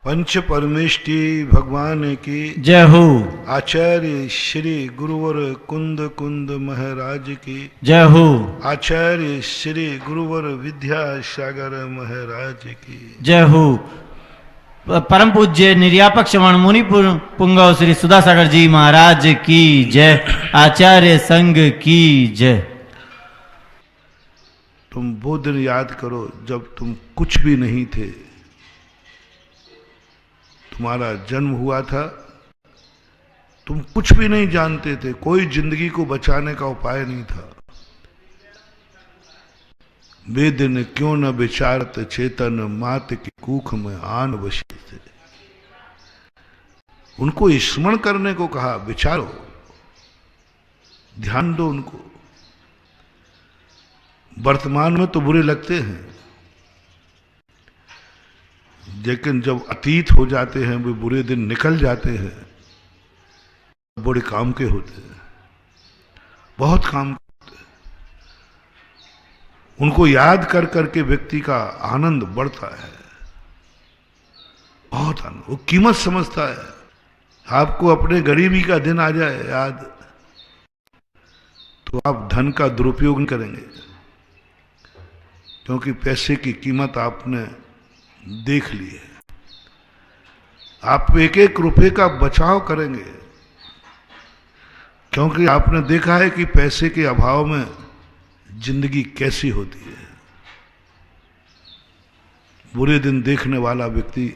पंच परमेष्टि भगवान की जय हो। आचार्य श्री गुरुवर कुंद कुंद महाराज की जय हो। आचार्य श्री गुरुवर विद्यासागर महाराज की जय हो। परम पूज्य निर्यापक श्रवण मुनि पुंगव श्री सुधासागर जी महाराज की जय। आचार्य संघ की जय। तुम वो दिन याद करो जब तुम कुछ भी नहीं थे, तुम्हारा जन्म हुआ था, तुम कुछ भी नहीं जानते थे, कोई जिंदगी को बचाने का उपाय नहीं था। वे दिन क्यों न विचारत चेतन मात की कूख में आन बसे थे। उनको स्मरण करने को कहा, विचारो, ध्यान दो उनको। वर्तमान में तो बुरे लगते हैं, लेकिन जब अतीत हो जाते हैं, वे बुरे दिन निकल जाते हैं, बड़े काम के होते हैं, बहुत काम के होते हैं। उनको याद कर करके व्यक्ति का आनंद बढ़ता है, बहुत आनंद। वो कीमत समझता है। आपको अपने गरीबी का दिन आ जाए याद, तो आप धन का दुरुपयोग नहीं करेंगे, क्योंकि पैसे की कीमत आपने देख ली है। आप एक एक रुपए का बचाव करेंगे, क्योंकि आपने देखा है कि पैसे के अभाव में जिंदगी कैसी होती है। बुरे दिन देखने वाला व्यक्ति,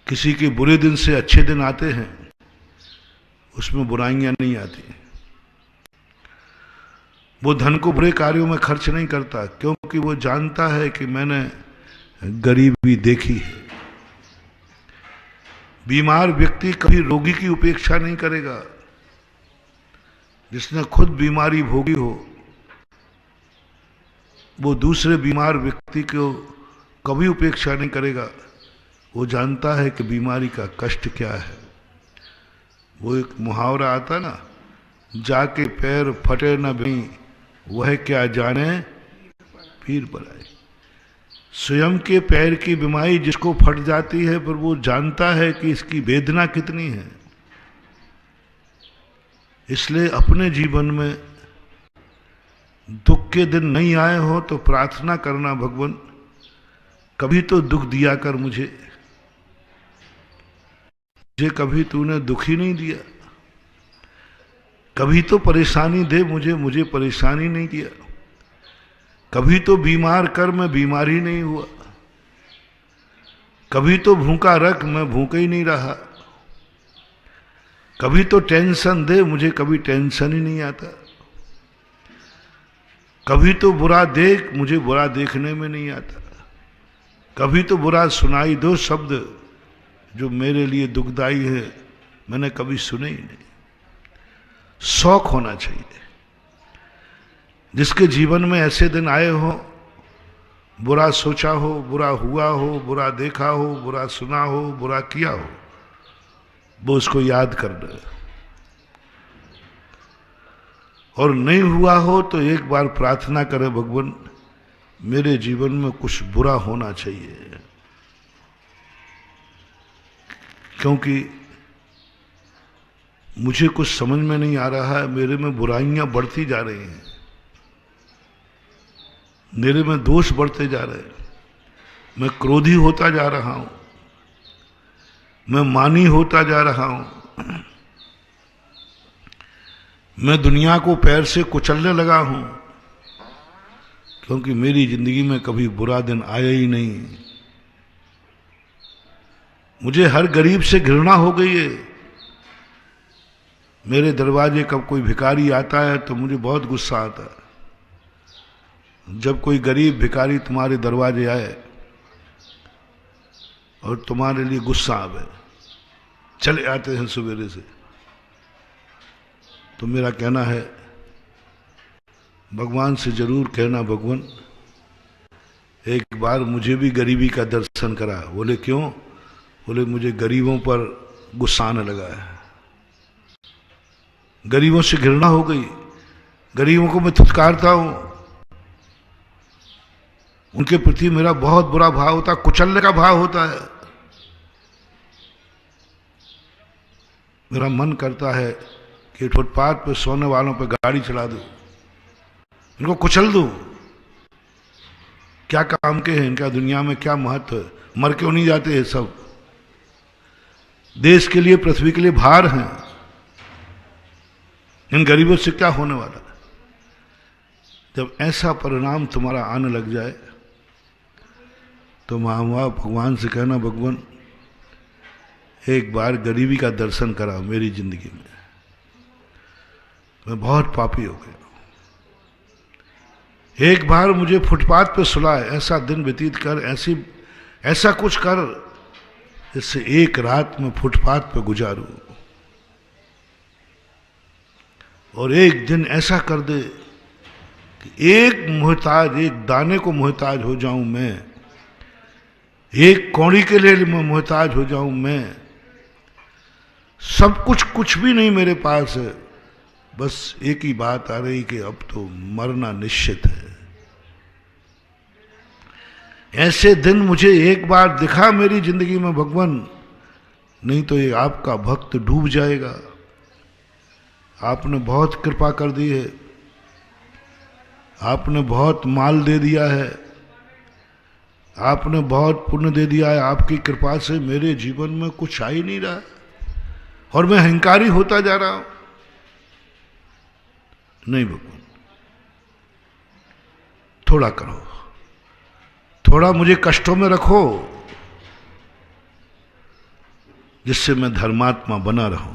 किसी के बुरे दिन से अच्छे दिन आते हैं, उसमें बुराइयां नहीं आती। वो धन को बुरे कार्यों में खर्च नहीं करता, क्योंकि वो जानता है कि मैंने गरीबी देखी है। बीमार व्यक्ति कभी रोगी की उपेक्षा नहीं करेगा। जिसने खुद बीमारी भोगी हो, वो दूसरे बीमार व्यक्ति को कभी उपेक्षा नहीं करेगा। वो जानता है कि बीमारी का कष्ट क्या है। वो एक मुहावरा आता ना, जाके पैर फटे न भई वह क्या जाने पीर पराए। स्वयं के पैर की बीमारी जिसको फट जाती है, पर वो जानता है कि इसकी वेदना कितनी है। इसलिए अपने जीवन में दुख के दिन नहीं आए हो तो प्रार्थना करना, भगवान कभी तो दुख दिया कर मुझे कभी तूने दुख ही नहीं दिया। कभी तो परेशानी दे मुझे परेशानी नहीं दिया। कभी तो बीमार कर, मैं बीमारी नहीं हुआ। कभी तो भूखा रख, मैं भूखा ही नहीं रहा। कभी तो टेंशन दे मुझे, कभी टेंशन ही नहीं आता। कभी तो बुरा देख, मुझे बुरा देखने में नहीं आता। कभी तो बुरा सुनाई दो शब्द जो मेरे लिए दुखदाई है, मैंने कभी सुने ही नहीं। शौक होना चाहिए। जिसके जीवन में ऐसे दिन आए हो, बुरा सोचा हो, बुरा हुआ हो, बुरा देखा हो, बुरा सुना हो, बुरा किया हो, वो उसको याद करना। और नहीं हुआ हो तो एक बार प्रार्थना करें, भगवान मेरे जीवन में कुछ बुरा होना चाहिए, क्योंकि मुझे कुछ समझ में नहीं आ रहा है। मेरे में बुराइयां बढ़ती जा रही हैं, मेरे में दोष बढ़ते जा रहे हैं। मैं क्रोधी होता जा रहा हूं, मैं मानी होता जा रहा हूं, मैं दुनिया को पैर से कुचलने लगा हूं, क्योंकि मेरी जिंदगी में कभी बुरा दिन आया ही नहीं। मुझे हर गरीब से घृणा हो गई है। मेरे दरवाजे कब कोई भिखारी आता है तो मुझे बहुत गुस्सा आता है। जब कोई गरीब भिखारी तुम्हारे दरवाजे आए और तुम्हारे लिए गुस्सा आवे, चले आते हैं सवेरे से, तो मेरा कहना है, भगवान से जरूर कहना, भगवान एक बार मुझे भी गरीबी का दर्शन करा। बोले क्यों? बोले मुझे गरीबों पर गुस्सा आने लगा है, गरीबों से घृणा हो गई, गरीबों को मैं फुटकारता हूं। उनके प्रति मेरा बहुत बुरा भाव होता है, कुचलने का भाव होता है। मेरा मन करता है कि फुटपाथ पे सोने वालों पे गाड़ी चला दूं, इनको कुचल दूं। क्या काम के हैं, इनका दुनिया में क्या महत्व है, मर क्यों नहीं जाते हैं सब? देश के लिए, पृथ्वी के लिए भार हैं। इन गरीबों से क्या होने वाला है? जब ऐसा परिणाम तुम्हारा आने लग जाए तो माँ भगवान से कहना, भगवान एक बार गरीबी का दर्शन करा मेरी जिंदगी में, मैं बहुत पापी हो गया। एक बार मुझे फुटपाथ पे सुलाए, ऐसा दिन व्यतीत कर, ऐसा कुछ कर जिससे एक रात में फुटपाथ पे गुजारूं, और एक दिन ऐसा कर दे कि एक मोहताज, एक दाने को मोहताज हो जाऊं मैं, एक कौड़ी के लिए मैं मोहताज हो जाऊं मैं। सब कुछ भी नहीं मेरे पास है, बस एक ही बात आ रही कि अब तो मरना निश्चित है। ऐसे दिन मुझे एक बार दिखा मेरी जिंदगी में भगवान, नहीं तो ये आपका भक्त डूब जाएगा। आपने बहुत कृपा कर दी है, आपने बहुत माल दे दिया है, आपने बहुत पुण्य दे दिया है। आपकी कृपा से मेरे जीवन में कुछ आ ही नहीं रहा और मैं अहंकारी होता जा रहा हूं। नहीं भगवान, थोड़ा करो, थोड़ा मुझे कष्टों में रखो, जिससे मैं धर्मात्मा बना रहूं।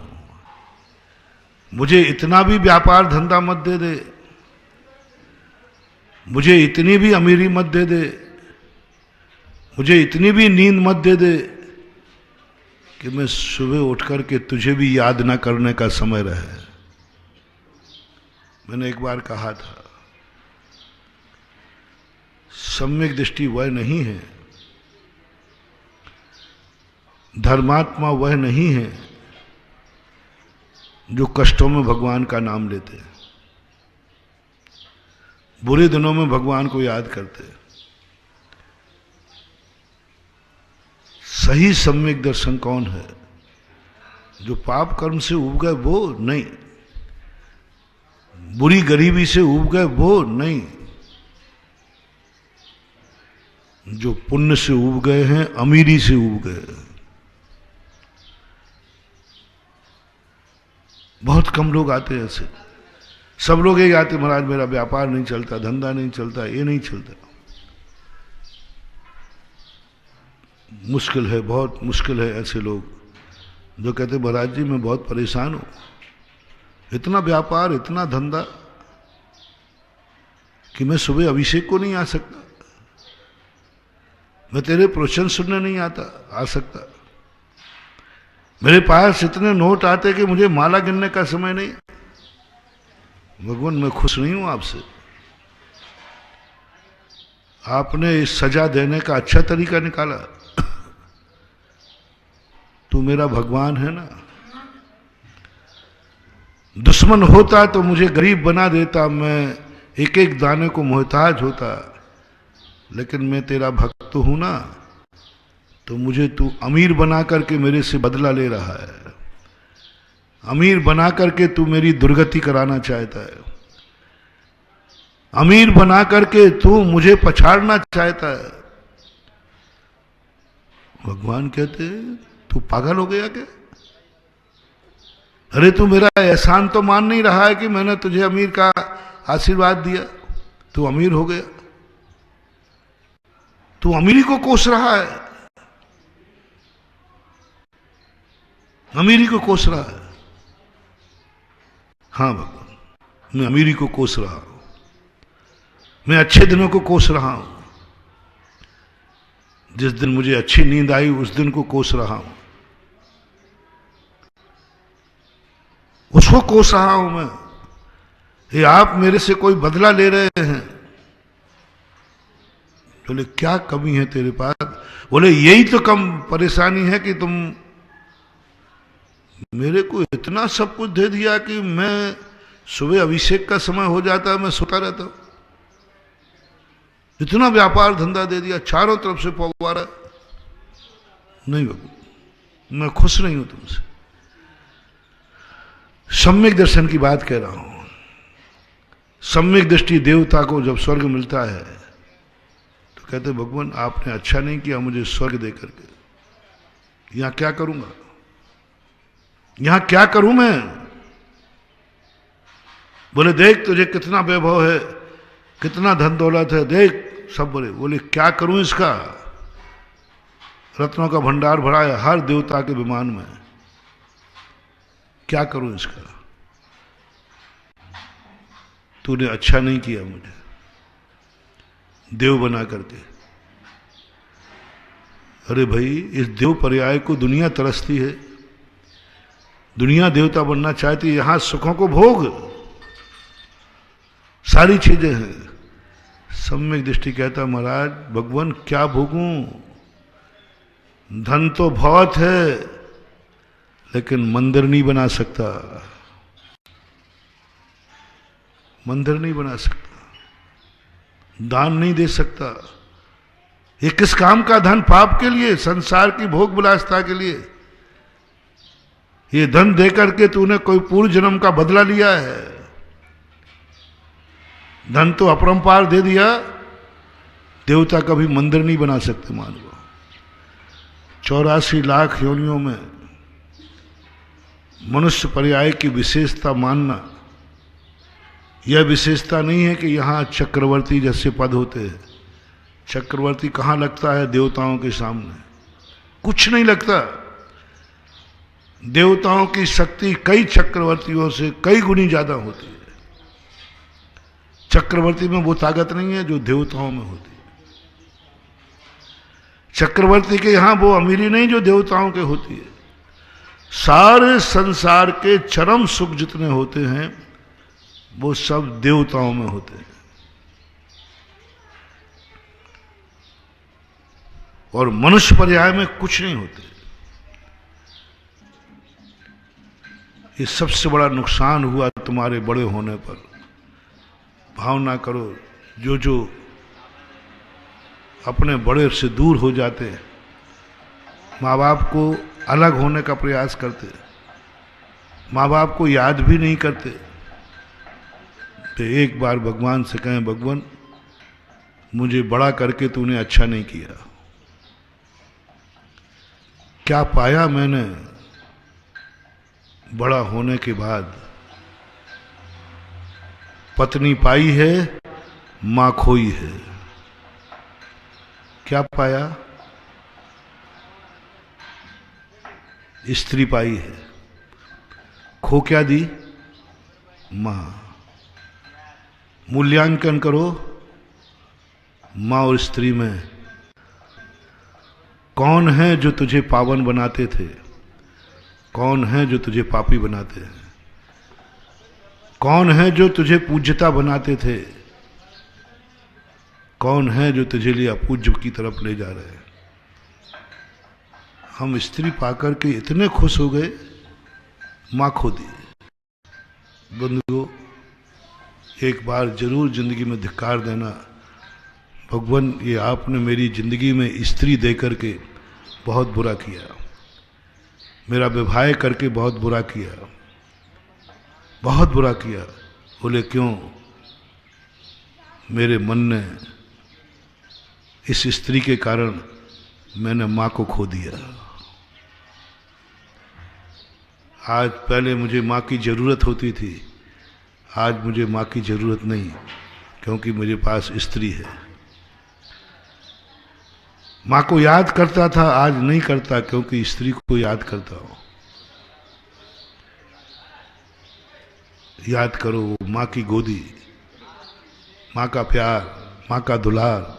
मुझे इतना भी व्यापार धंधा मत दे दे, मुझे इतनी भी अमीरी मत दे दे, मुझे इतनी भी नींद मत दे दे कि मैं सुबह उठ करके तुझे भी याद ना करने का समय रहे। मैंने एक बार कहा था, सम्यक दृष्टि वह नहीं है, धर्मात्मा वह नहीं है जो कष्टों में भगवान का नाम लेते, बुरे दिनों में भगवान को याद करते। सही सम्यक दर्शन कौन है? जो पाप कर्म से उब गए वो नहीं, बुरी गरीबी से उब गए वो नहीं, जो पुण्य से उब गए हैं, अमीरी से उब गए। बहुत कम लोग आते हैं ऐसे। सब लोग ये आते, महाराज मेरा व्यापार नहीं चलता, धंधा नहीं चलता, ये नहीं चलता। मुश्किल है, बहुत मुश्किल है। ऐसे लोग जो कहते महाराज जी मैं बहुत परेशान हूं, इतना व्यापार, इतना धंधा कि मैं सुबह अभिषेक को नहीं आ सकता, मैं तेरे प्रवचन सुनने नहीं आ सकता, मेरे पास इतने नोट आते कि मुझे माला गिनने का समय नहीं। भगवान मैं खुश नहीं हूं आपसे, आपने इस सजा देने का अच्छा तरीका निकाला। तू मेरा भगवान है ना, दुश्मन होता तो मुझे गरीब बना देता, मैं एक एक दाने को मोहताज होता, लेकिन मैं तेरा भक्त हूं ना, तो मुझे तू अमीर बना करके मेरे से बदला ले रहा है, अमीर बना करके तू मेरी दुर्गति कराना चाहता है, अमीर बना करके तू मुझे पछाड़ना चाहता है। भगवान कहते तू पागल हो गया क्या? अरे तू मेरा एहसान तो मान नहीं रहा है कि मैंने तुझे अमीर का आशीर्वाद दिया, तू अमीर हो गया, तू अमीरी को कोस रहा है, अमीरी को कोस रहा है। हाँ भगवान, मैं अमीरी को कोस रहा हूं, मैं अच्छे दिनों को कोस रहा हूं, जिस दिन मुझे अच्छी नींद आई उस दिन को कोस रहा हूं, उसको कोस रहा हूं मैं। ये आप मेरे से कोई बदला ले रहे हैं। बोले क्या कमी है तेरे पास? बोले यही तो कम परेशानी है कि तुम मेरे को इतना सब कुछ दे दिया कि मैं सुबह अभिषेक का समय हो जाता है, मैं सोता रहता हूं। इतना व्यापार धंधा दे दिया, चारों तरफ से फव्वारा। नहीं बाबू, मैं खुश नहीं हूं तुमसे। सम्यक दर्शन की बात कह रहा हूं। सम्यक दृष्टि देवता को जब स्वर्ग मिलता है तो कहते भगवान आपने अच्छा नहीं किया मुझे स्वर्ग दे करके। यहां क्या करूंगा, यहां क्या करूं मैं? बोले देख तुझे कितना वैभव है, कितना धन दौलत है, देख। सब बोले क्या करूं इसका? रत्नों का भंडार भरा है हर देवता के विमान में, क्या करूं इसका? तूने अच्छा नहीं किया मुझे देव बना करके। अरे भाई, इस देव पर्याय को दुनिया तरसती है, दुनिया देवता बनना चाहती है। यहां सुखों को भोग, सारी चीजें हैं। सम्यक दृष्टि कहता महाराज भगवान क्या भोगूं, धन तो बहुत है लेकिन मंदिर नहीं बना सकता, मंदिर नहीं बना सकता, दान नहीं दे सकता। ये किस काम का धन? पाप के लिए, संसार की भोग विलासता के लिए। ये धन देकर के तूने कोई पूर्व जन्म का बदला लिया है। धन तो अपरंपार दे दिया, देवता कभी मंदिर नहीं बना सकते। मान लो 84 लाख योनियों में मनुष्य पर्याय की विशेषता मानना, यह विशेषता नहीं है कि यहां चक्रवर्ती जैसे पद होते हैं। चक्रवर्ती कहां लगता है देवताओं के सामने? कुछ नहीं लगता। देवताओं की शक्ति कई चक्रवर्तियों से कई गुनी ज्यादा होती है। चक्रवर्ती में वो ताकत नहीं है जो देवताओं में होती है। चक्रवर्ती के यहां वो अमीरी नहीं जो देवताओं के होती है। सारे संसार के चरम सुख जितने होते हैं वो सब देवताओं में होते हैं। और मनुष्य पर्याय में कुछ नहीं होते। ये सबसे बड़ा नुकसान हुआ तुम्हारे बड़े होने पर। भावना करो, जो जो अपने बड़े से दूर हो जाते, माँ बाप को अलग होने का प्रयास करते, माँ बाप को याद भी नहीं करते, तो एक बार भगवान से कहें भगवान मुझे बड़ा करके तूने अच्छा नहीं किया। क्या पाया मैंने बड़ा होने के बाद? पत्नी पाई है, मां खोई है। क्या पाया? स्त्री पाई है, खो क्या दी? मां। मूल्यांकन करो मां और स्त्री में कौन है जो तुझे पावन बनाते थे, कौन है जो तुझे पापी बनाते हैं, कौन है जो तुझे पूज्यता बनाते थे, कौन है जो तुझे लिए अपूज्य की तरफ ले जा रहे हैं। हम स्त्री पाकर के इतने खुश हो गए, मां खो दी। बंधुओं, एक बार जरूर जिंदगी में धिक्कार देना, भगवान ये आपने मेरी जिंदगी में स्त्री दे करके बहुत बुरा किया, मेरा विवाह करके बहुत बुरा किया, बहुत बुरा किया। बोले क्यों? मेरे मन ने इस स्त्री के कारण मैंने मां को खो दिया। आज पहले मुझे मां की जरूरत होती थी, आज मुझे मां की जरूरत नहीं, क्योंकि मेरे पास स्त्री है। मां को याद करता था, आज नहीं करता, क्योंकि स्त्री को याद करता हूं। याद करो वो मां की गोदी, मां का प्यार, मां का दुलार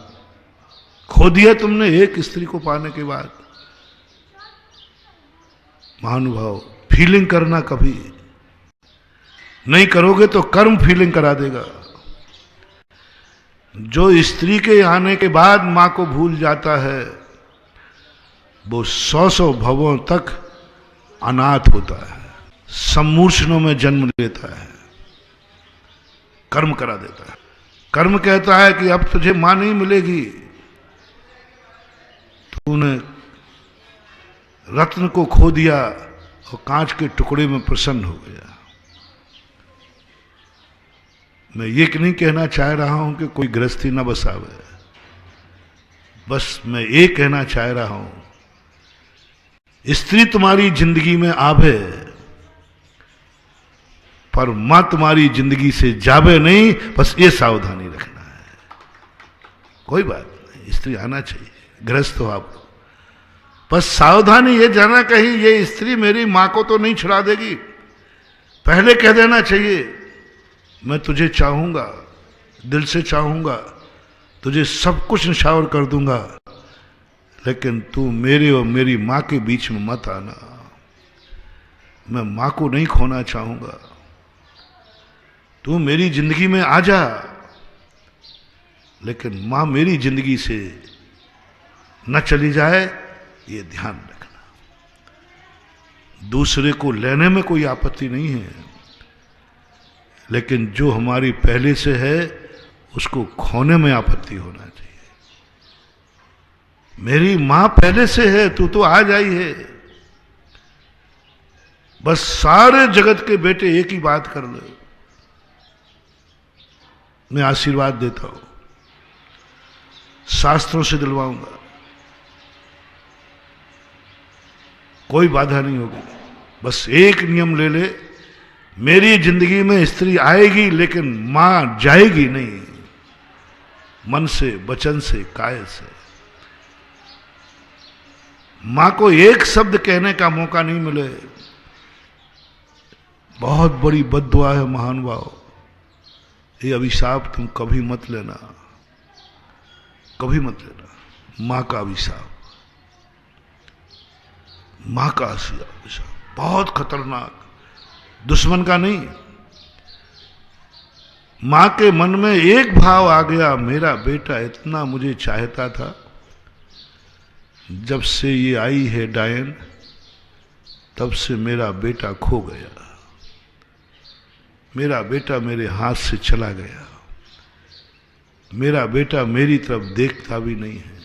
खो दिया तुमने एक स्त्री को पाने के बाद। महानुभाव, फीलिंग करना कभी नहीं करोगे तो कर्म फीलिंग करा देगा। जो स्त्री के आने के बाद मां को भूल जाता है वो 100 भवों तक अनाथ होता है, सम्मूर्छनों में जन्म लेता है, कर्म करा देता है। कर्म कहता है कि अब तुझे मां नहीं मिलेगी, तूने रत्न को खो दिया और कांच के टुकड़े में प्रसन्न हो गया। मैं ये नहीं कहना चाह रहा हूं कि कोई गृहस्थी न बसावे, बस मैं ये कहना चाह रहा हूं, स्त्री तुम्हारी जिंदगी में आवे पर मां तुम्हारी जिंदगी से जावे नहीं, बस ये सावधानी रखना है। कोई बात नहीं, स्त्री आना चाहिए, गृहस्थ हो आप, बस सावधानी ये जाना कहीं ये स्त्री मेरी मां को तो नहीं छुड़ा देगी। पहले कह देना चाहिए मैं तुझे चाहूंगा, दिल से चाहूंगा, तुझे सब कुछ निछावर कर दूंगा, लेकिन तू मेरे और मेरी मां के बीच में मत आना। मैं मां को नहीं खोना चाहूंगा, तू मेरी जिंदगी में आ जा, लेकिन मां मेरी जिंदगी से न चली जाए, ये ध्यान रखना। दूसरे को लेने में कोई आपत्ति नहीं है, लेकिन जो हमारी पहले से है उसको खोने में आपत्ति होना चाहिए। मेरी मां पहले से है, तू तो आज आई है। बस सारे जगत के बेटे एक ही बात कर लो, मैं आशीर्वाद देता हूं, शास्त्रों से दिलवाऊंगा, कोई बाधा नहीं होगी। बस एक नियम ले ले, मेरी जिंदगी में स्त्री आएगी लेकिन मां जाएगी नहीं, मन से, वचन से, काया से। मां को एक शब्द कहने का मौका नहीं मिले, बहुत बड़ी बद्दुआ है महानुभाव। ये अभिशाप तुम कभी मत लेना, कभी मत लेना। मां का अभिशाप, मां का अभिशाप बहुत खतरनाक, दुश्मन का नहीं। मां के मन में एक भाव आ गया, मेरा बेटा इतना मुझे चाहता था, जब से ये आई है डायन तब से मेरा बेटा खो गया, मेरा बेटा मेरे हाथ से चला गया, मेरा बेटा मेरी तरफ देखता भी नहीं है,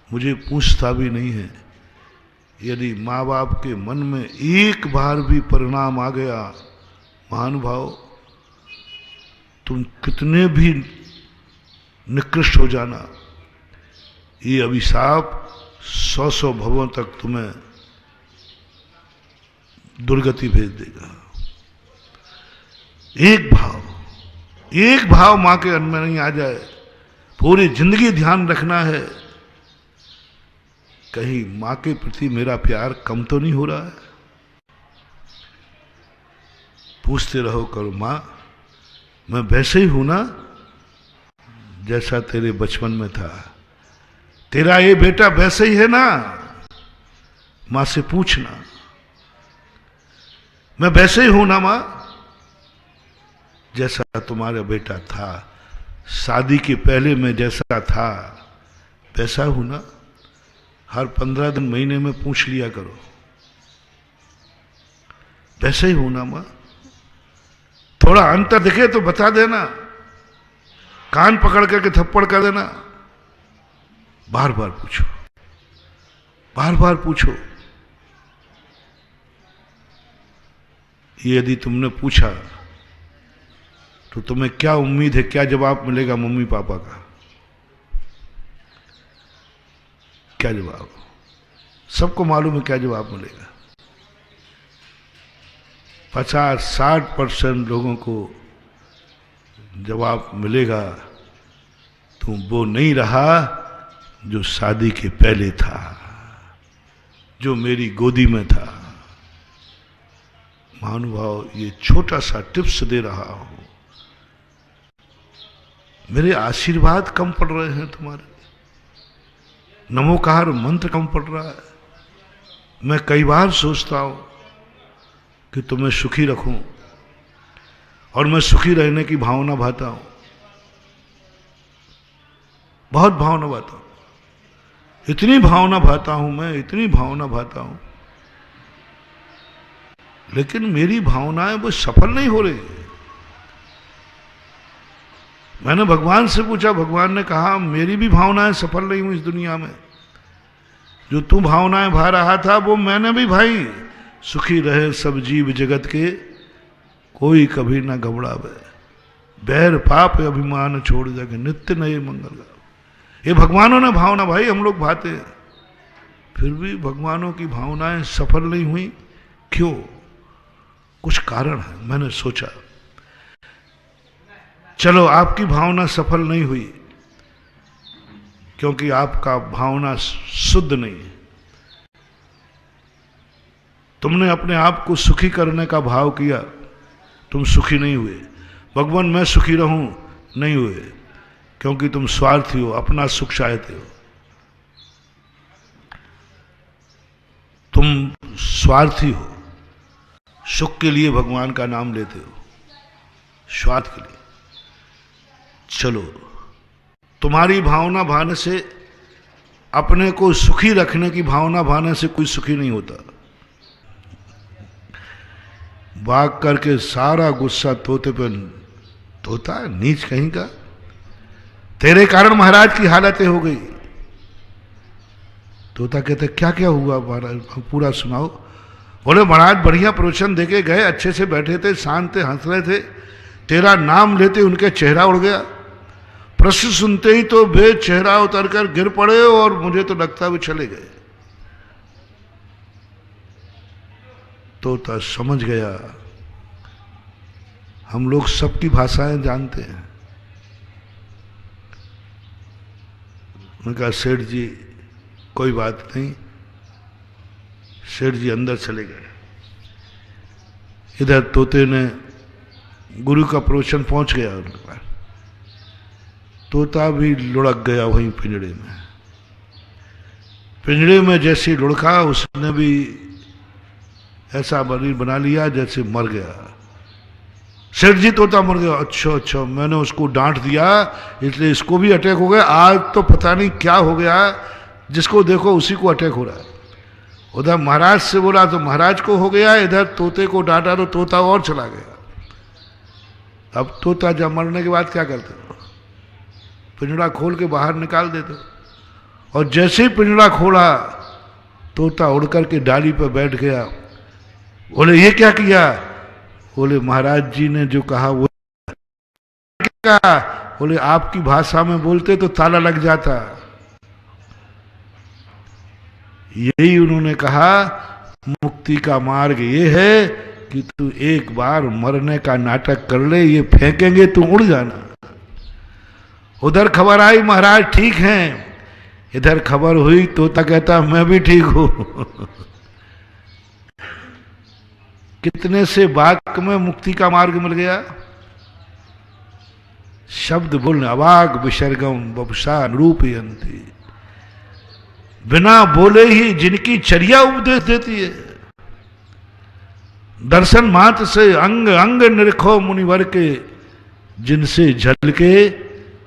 मुझे पूछता भी नहीं है। यदि माँ बाप के मन में एक बार भी परिणाम आ गया, महानुभाव, तुम कितने भी निकृष्ट हो जाना, ये अभिशाप 100 भवों तक तुम्हें दुर्गति भेज देगा। एक भाव मां के मन में नहीं आ जाए, पूरी जिंदगी ध्यान रखना है, कहीं मां के प्रति मेरा प्यार कम तो नहीं हो रहा है। पूछते रहो करो, मां मैं वैसे ही हूं ना जैसा तेरे बचपन में था, तेरा ये बेटा वैसे ही है ना, मां से पूछना, मैं वैसे ही हूं ना मां जैसा तुम्हारा बेटा था, शादी के पहले मैं जैसा था वैसा हूं ना। हर 15 दिन महीने में पूछ लिया करो, वैसे ही हूं ना मां। थोड़ा अंतर दिखे तो बता देना, कान पकड़ करके थप्पड़ कर देना। बार बार पूछो, बार बार पूछो। यदि तुमने पूछा तो तुम्हें क्या उम्मीद है, क्या जवाब मिलेगा मम्मी पापा का? क्या जवाब? सबको मालूम है क्या जवाब मिलेगा। 50-60% लोगों को जवाब मिलेगा, तुम वो नहीं रहा जो शादी के पहले था, जो मेरी गोदी में था। महानुभाव, ये छोटा सा टिप्स दे रहा हूं, मेरे आशीर्वाद कम पड़ रहे हैं तुम्हारे, नमोकार मंत्र कम पड़ रहा है। मैं कई बार सोचता हूं कि तुम्हें सुखी रखूं, और मैं सुखी रहने की भावना भाता हूं, बहुत भावना भाता हूं, इतनी भावना भाता हूं मैं, इतनी भावना भाता हूं, लेकिन मेरी भावनाएं वो सफल नहीं हो रही। मैंने भगवान से पूछा, भगवान ने कहा मेरी भी भावनाएं सफल नहीं हुई इस दुनिया में। जो तू भावनाएं भा रहा था वो मैंने भी भाई। सुखी रहे सब जीव जगत के, कोई कभी ना घबरावे। बैर पाप अभिमान छोड़ जाके नित्य नए मंगल गावे। ये भगवानों ने भावना भाई, हम लोग भाते हैं, फिर भी भगवानों की भावनाएं सफल नहीं हुई। क्यों? कुछ कारण है। मैंने सोचा चलो आपकी भावना सफल नहीं हुई क्योंकि आपका भावना शुद्ध नहीं है। तुमने अपने आप को सुखी करने का भाव किया, तुम सुखी नहीं हुए। भगवान मैं सुखी रहूं, नहीं हुए, क्योंकि तुम स्वार्थी हो, अपना सुख चाहते हो। तुम स्वार्थी हो, सुख के लिए भगवान का नाम लेते हो, स्वार्थ के लिए। चलो तुम्हारी भावना भाने से, अपने को सुखी रखने की भावना भाने से कोई सुखी नहीं होता। भाग करके सारा गुस्सा तोते पे, तोता नीच कहीं का, तेरे कारण महाराज की हालतें हो गई। तोता कहते क्या क्या हुआ महाराज, पूरा सुनाओ। बोले महाराज बढ़िया प्रवचन देके गए, अच्छे से बैठे थे, शांत थे, हंस रहे थे, तेरा नाम लेते उनके चेहरा उड़ गया। प्रश्न सुनते ही तो वे चेहरा उतर कर गिर पड़े और मुझे तो लगता वे चले गए। तोता समझ गया हम लोग सबकी भाषाएं जानते हैं। उन्होंने कहा सेठ जी कोई बात नहीं। सेठ जी अंदर चले गए। इधर तोते ने गुरु का प्रवचन पहुंच गया उनके पास। तोता भी लुढ़क गया वहीं पिंजड़े में। पिंजड़े में जैसे लुढ़का उसने भी ऐसा बना लिया जैसे मर गया। सेठ जी तोता मर गया। अच्छा अच्छा, मैंने उसको डांट दिया इसलिए इसको भी अटैक हो गया। आज तो पता नहीं क्या हो गया, जिसको देखो उसी को अटैक हो रहा है। उधर महाराज से बोला तो महाराज को हो गया, इधर तोते को डांटा तो तोता और चला गया। अब तोता जब मरने के बाद क्या करते हो, पिंजड़ा खोल के बाहर निकाल देते। और जैसे ही पिंजड़ा खोला तोता उड़ करके डाली पर बैठ गया। बोले ये क्या किया? बोले महाराज जी ने जो कहा वो क्या? बोले आपकी भाषा में बोलते तो ताला लग जाता। यही उन्होंने कहा मुक्ति का मार्ग ये है कि तू एक बार मरने का नाटक कर ले, ये फेंकेंगे तू उड़ जाना। उधर खबर आई महाराज ठीक हैं, इधर खबर हुई तोता कहता मैं भी ठीक हूं। कितने से वाक्य में मुक्ति का मार्ग मिल गया। शब्द बोलने अवाग विसर्गम वपुषा अनुरूपयन्ति, बिना बोले ही जिनकी चर्या उपदेश देती है। दर्शन मात्र से अंग अंग निरखो मुनिवर के, जिनसे झलके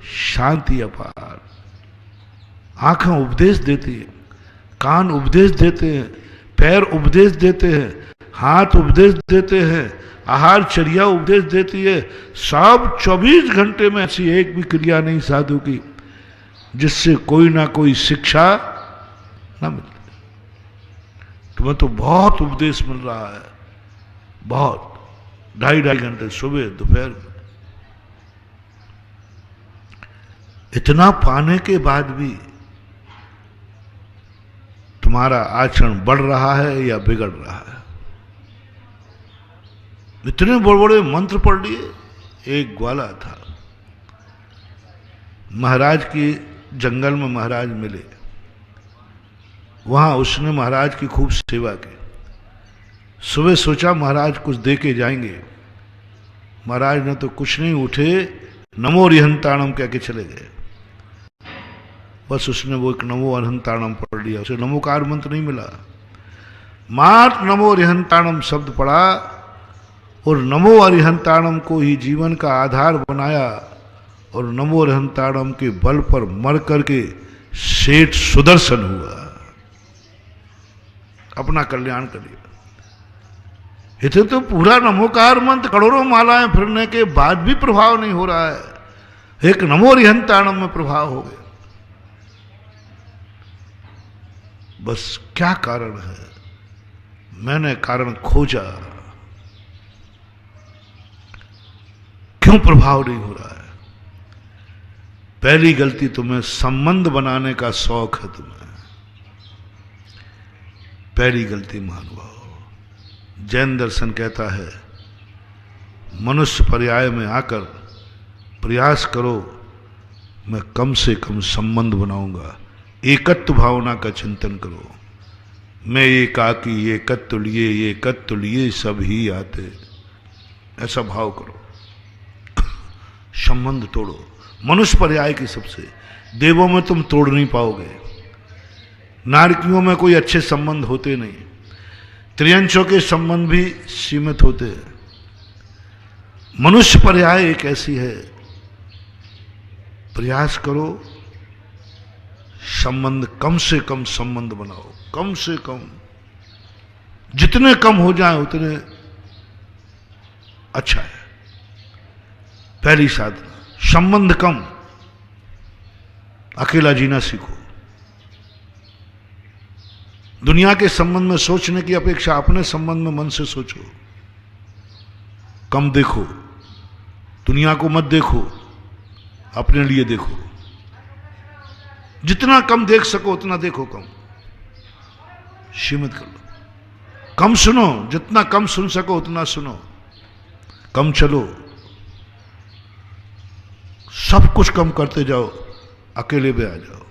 शांति अपार। आंखें उपदेश देती है, कान उपदेश देते हैं, पैर उपदेश देते हैं, हाथ उपदेश देते हैं, आहार चर्या उपदेश देती है। सब 24 घंटे में ऐसी एक भी क्रिया नहीं साधु की जिससे कोई ना कोई शिक्षा ना मिलती। तुम्हें तो बहुत उपदेश मिल रहा है, बहुत, 2.5 घंटे सुबह दोपहर में। इतना पाने के बाद भी तुम्हारा आचरण बढ़ रहा है या बिगड़ रहा है। इतने बड़े बड़े मंत्र पढ़ लिए। एक ग्वाला था, महाराज के जंगल में महाराज मिले, वहां उसने महाराज की खूब सेवा की। सुबह सोचा महाराज कुछ दे के जाएंगे। महाराज ने तो कुछ नहीं, उठे नमो रिहंताणम कह के चले गए। बस उसने वो एक नमो अरिहंताणम पढ़ लिया, उसे नमोकार मंत्र नहीं मिला। मात्र नमो अरिहंताणम शब्द पढ़ा और नमो अरिहंताणम को ही जीवन का आधार बनाया। और नमो अरिहंताणम के बल पर मर करके सेठ सुदर्शन हुआ, अपना कल्याण कर लिया। इसे तो पूरा नमोकार मंत्र करोड़ों मालाएं फिरने के बाद भी प्रभाव नहीं हो रहा है। एक नमोरिहंताणम में प्रभाव हो गया। बस क्या कारण है? मैंने कारण खोजा, क्यों प्रभाव नहीं हो रहा है? पहली गलती, तुम्हें संबंध बनाने का शौक है। तुम्हें पहली गलती महानुभाव। जैन दर्शन कहता है मनुष्य पर्याय में आकर प्रयास करो, मैं कम से कम संबंध बनाऊंगा। एकत्व भावना का चिंतन करो। मैं एकाकी एकत्व लिए सब ही आते, ऐसा भाव करो। संबंध तोड़ो। मनुष्य पर्याय की सबसे, देवों में तुम तोड़ नहीं पाओगे, नारकियों में कोई अच्छे संबंध होते नहीं, त्रियंशों के संबंध भी सीमित होते हैं। मनुष्य पर्याय एक ऐसी है, प्रयास करो संबंध, कम से कम संबंध बनाओ, कम से कम, जितने कम हो जाए उतने अच्छा है। पहली साधना, संबंध कम। अकेला जीना सीखो। दुनिया के संबंध में सोचने की अपेक्षा अपने संबंध में मन से सोचो। कम देखो, दुनिया को मत देखो, अपने लिए देखो। जितना कम देख सको उतना देखो, कम सीमित कर लो। कम सुनो, जितना कम सुन सको उतना सुनो। कम चलो, सब कुछ कम करते जाओ, अकेले में आ जाओ।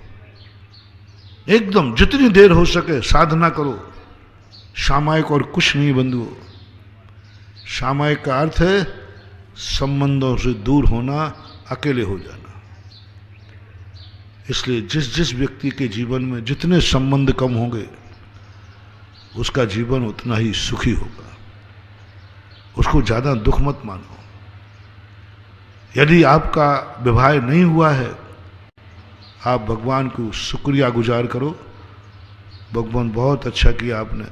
एकदम जितनी देर हो सके साधना करो। सामायिक और कुछ नहीं बंधुओं। सामायिक का अर्थ है संबंधों से दूर होना, अकेले हो जाना। इसलिए जिस जिस व्यक्ति के जीवन में जितने संबंध कम होंगे उसका जीवन उतना ही सुखी होगा। उसको ज्यादा दुख मत मानो। यदि आपका विवाह नहीं हुआ है, आप भगवान को शुक्रिया गुजार करो। भगवान बहुत अच्छा किया आपने,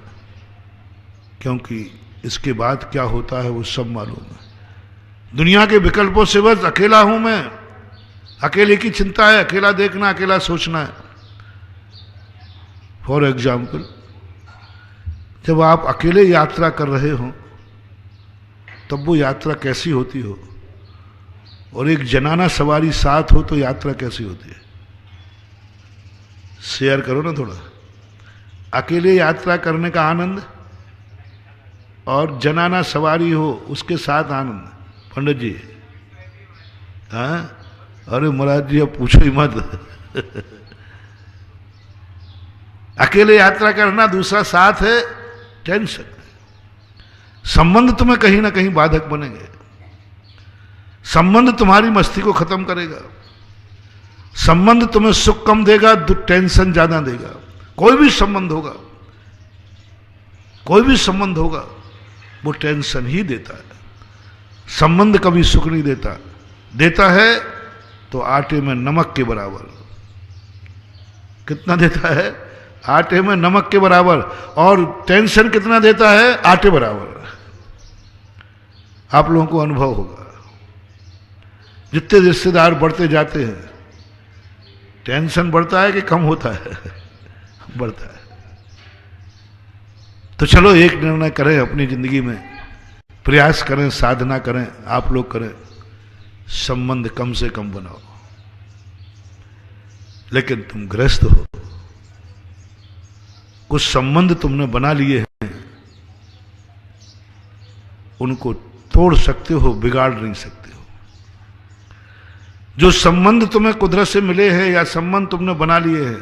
क्योंकि इसके बाद क्या होता है वो सब मालूम है। दुनिया के विकल्पों से बस अकेला हूं मैं, अकेले की चिंता है, अकेला देखना, अकेला सोचना है। फॉर एग्जाम्पल, जब आप अकेले यात्रा कर रहे हो तब वो यात्रा कैसी होती हो, और एक जनाना सवारी साथ हो तो यात्रा कैसी होती है? शेयर करो ना थोड़ा। अकेले यात्रा करने का आनंद और जनाना सवारी हो उसके साथ आनंद। पंडित जी, हाँ, अरे महाराज जी अब पूछो ही मत। अकेले यात्रा करना, दूसरा साथ है, टेंशन। संबंध तुम्हें कहीं ना कहीं बाधक बनेंगे। संबंध तुम्हारी मस्ती को खत्म करेगा। संबंध तुम्हें सुख कम देगा, टेंशन ज्यादा देगा। कोई भी संबंध होगा, कोई भी संबंध होगा, वो टेंशन ही देता है। संबंध कभी सुख नहीं देता। देता है तो आटे में नमक के बराबर। कितना देता है? आटे में नमक के बराबर। और टेंशन कितना देता है? आटे बराबर। आप लोगों को अनुभव होगा, जितने रिश्तेदार बढ़ते जाते हैं टेंशन बढ़ता है कि कम होता है? बढ़ता है। तो चलो एक निर्णय करें अपनी जिंदगी में, प्रयास करें, साधना करें, आप लोग करें, संबंध कम से कम बनाओ। लेकिन तुम गृहस्थ हो, कुछ संबंध तुमने बना लिए हैं, उनको तोड़ सकते हो, बिगाड़ नहीं सकते हो। जो संबंध तुम्हें कुदरत से मिले हैं या संबंध तुमने बना लिए हैं,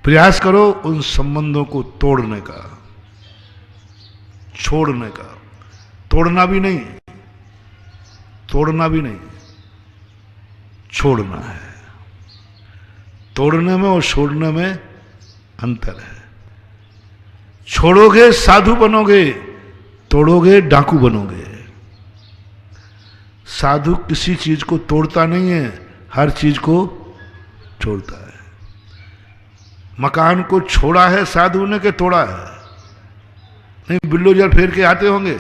प्रयास करो उन संबंधों को तोड़ने का, छोड़ने का। तोड़ना भी नहीं, तोड़ना भी नहीं, छोड़ना है। तोड़ने में और छोड़ने में अंतर है। छोड़ोगे साधु बनोगे, तोड़ोगे डाकू बनोगे। साधु किसी चीज को तोड़ता नहीं है, हर चीज को छोड़ता है। मकान को छोड़ा है साधु ने कि तोड़ा है? नहीं, बिल्लो जल फेर के आते होंगे।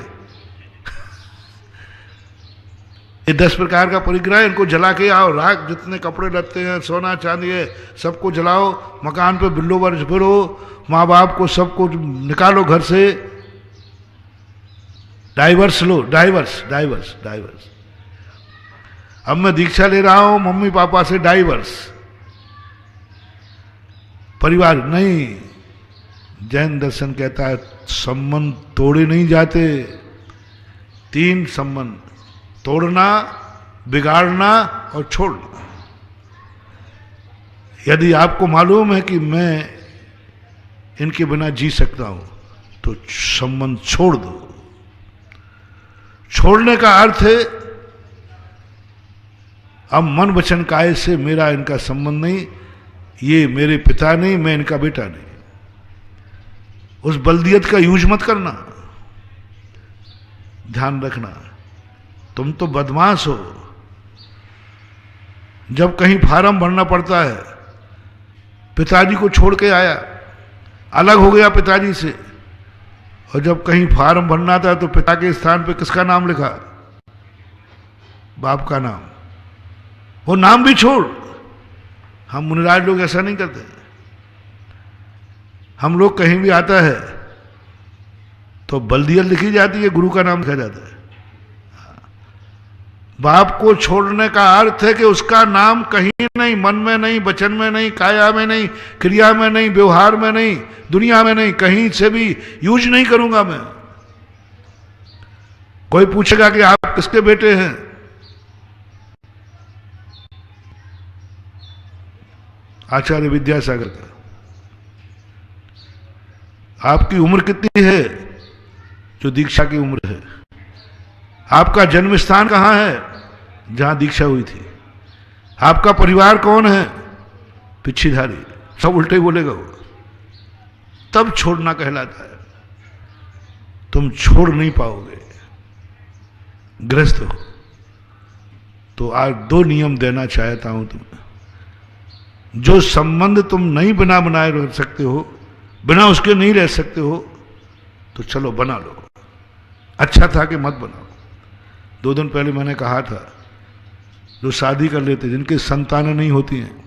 ये 10 प्रकार का परिग्रह, इनको जला के आओ, राख जितने कपड़े लत्ते हैं, सोना चांदी है, सबको जलाओ, मकान पे बिल्लो वर्ष फिरो, माँ बाप को सबको निकालो घर से, डाइवर्स लो, डाइवर्स डाइवर्स डाइवर्स। अब मैं दीक्षा ले रहा हूं मम्मी पापा से, डाइवर्स, परिवार नहीं। जैन दर्शन कहता है संबंध तोड़े नहीं जाते, 3 संबंध, तोड़ना, बिगाड़ना और छोड़ना। यदि आपको मालूम है कि मैं इनके बिना जी सकता हूं तो संबंध छोड़ दो। छोड़ने का अर्थ है अब मन वचन काय से मेरा इनका संबंध नहीं, ये मेरे पिता नहीं, मैं इनका बेटा नहीं। उस बल्दियत का यूज मत करना, ध्यान रखना। तुम तो बदमाश हो। जब कहीं फार्म भरना पड़ता है, पिताजी को छोड़ के आया, अलग हो गया पिताजी से, और जब कहीं फार्म भरना था तो पिता के स्थान पे किसका नाम लिखा? बाप का नाम। वो नाम भी छोड़। हम मुनिराज लोग ऐसा नहीं करते। हम लोग कहीं भी आता है तो बल्दियत लिखी जाती है, गुरु का नाम लिखा जाता है। बाप को छोड़ने का अर्थ है कि उसका नाम कहीं नहीं, मन में नहीं, वचन में नहीं, काया में नहीं, क्रिया में नहीं, व्यवहार में नहीं, दुनिया में नहीं, कहीं से भी यूज नहीं करूंगा मैं। कोई पूछेगा कि आप किसके बेटे हैं, आचार्य विद्यासागर का। आपकी उम्र कितनी है? जो दीक्षा की उम्र है। आपका जन्म स्थान कहां है? जहां दीक्षा हुई थी। आपका परिवार कौन है? पिछीधारी। सब उल्टे बोलेगा वो। तब छोड़ना कहलाता है। तुम छोड़ नहीं पाओगे, गृहस्थ हो। तो आज 2 नियम देना चाहता हूं तुम्हें। जो संबंध तुम नहीं बिना बनाए रह सकते हो, बिना उसके नहीं रह सकते हो, तो चलो बना लो। अच्छा था कि मत बनाओ। 2 दिन पहले मैंने कहा था, जो शादी कर लेते, जिनके संतानें नहीं होती हैं,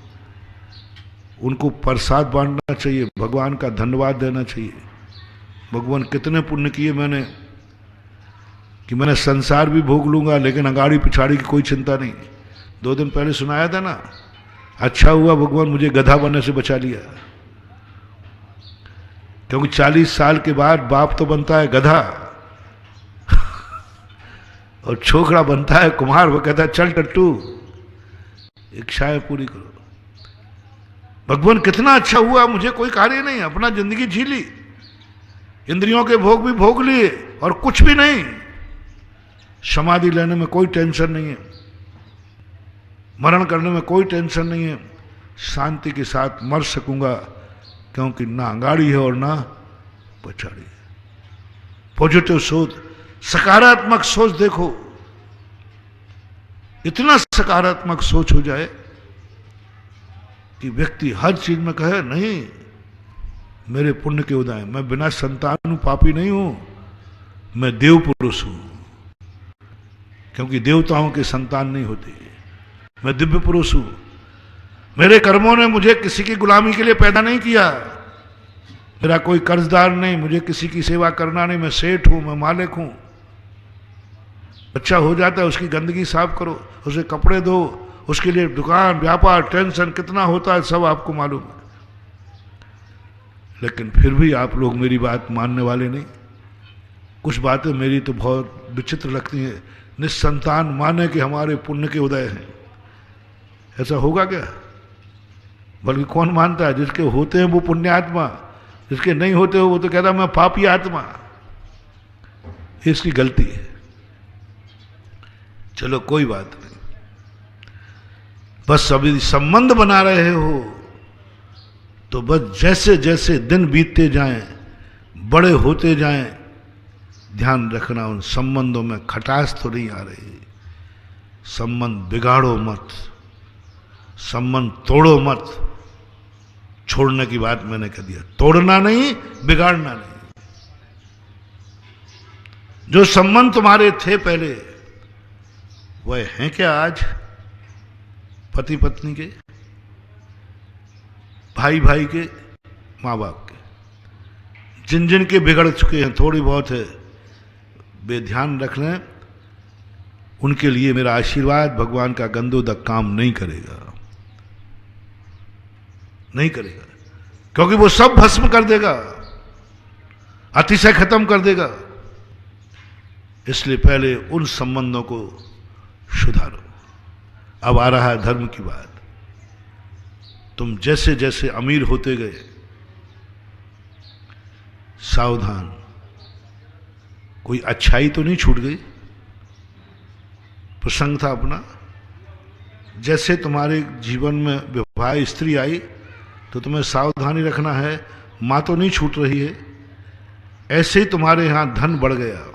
उनको प्रसाद बांटना चाहिए, भगवान का धन्यवाद देना चाहिए। भगवान कितने पुण्य किए मैंने, कि मैंने संसार भी भोग लूंगा लेकिन अगाड़ी पिछाड़ी की कोई चिंता नहीं। 2 दिन पहले सुनाया था ना, अच्छा हुआ भगवान मुझे गधा बनने से बचा लिया। क्योंकि 40 साल के बाद बाप तो बनता है गधा और छोकरा बनता है कुमार। वो कहता है चल टट्टू, इच्छाएं पूरी करो। भगवान कितना अच्छा हुआ, मुझे कोई कार्य नहीं, अपना जिंदगी जी ली, इंद्रियों के भोग भी भोग लिए और कुछ भी नहीं। समाधि लेने में कोई टेंशन नहीं है, मरण करने में कोई टेंशन नहीं है, शांति के साथ मर सकूंगा, क्योंकि ना गाड़ी है और ना पछाड़ी है। पॉजिटिव सोच, सकारात्मक सोच देखो। इतना सकारात्मक सोच हो जाए कि व्यक्ति हर चीज में कहे नहीं, मेरे पुण्य के उदय, मैं बिना संतान हूं, पापी नहीं हूं, मैं देव पुरुष हूं। क्योंकि देवताओं के संतान नहीं होती, मैं दिव्य पुरुष हूं। मेरे कर्मों ने मुझे किसी की गुलामी के लिए पैदा नहीं किया। मेरा कोई कर्जदार नहीं, मुझे किसी की सेवा करना नहीं, मैं सेठ हूं, मैं मालिक हूं। बच्चा हो जाता है, उसकी गंदगी साफ करो, उसे कपड़े दो, उसके लिए दुकान व्यापार टेंशन कितना होता है, सब आपको मालूम है। लेकिन फिर भी आप लोग मेरी बात मानने वाले नहीं। कुछ बातें मेरी तो बहुत विचित्र लगती हैं। निस्संतान माने कि हमारे पुण्य के उदय हैं, ऐसा होगा क्या? बल्कि कौन मानता है? जिसके होते हैं वो पुण्यात्मा, जिसके नहीं होते हो वो तो कहता मैं पापी आत्मा। इसकी गलती है। चलो कोई बात नहीं, बस अभी संबंध बना रहे हो तो बस जैसे जैसे दिन बीतते जाएं, बड़े होते जाएं, ध्यान रखना उन संबंधों में खटास तो नहीं आ रही। संबंध बिगाड़ो मत, संबंध तोड़ो मत। छोड़ने की बात मैंने कह दिया, तोड़ना नहीं, बिगाड़ना नहीं। जो संबंध तुम्हारे थे पहले, वह हैं क्या आज पति पत्नी के, भाई भाई के, माँ बाप के? जिन जिन के बिगड़ चुके हैं, थोड़ी बहुत है, वे ध्यान रख लें, उनके लिए मेरा आशीर्वाद, भगवान का गंदोदक काम नहीं करेगा, नहीं करेगा, क्योंकि वो सब भस्म कर देगा, अतिशय खत्म कर देगा। इसलिए पहले उन संबंधों को सुधारो। अब आ रहा है धर्म की बात। तुम जैसे जैसे अमीर होते गए, सावधान, कोई अच्छाई तो नहीं छूट गई? प्रसंग था अपना, जैसे तुम्हारे जीवन में विवाह स्त्री आई तो तुम्हें सावधानी रखना है, मां तो नहीं छूट रही है। ऐसे ही तुम्हारे यहां धन बढ़ गया,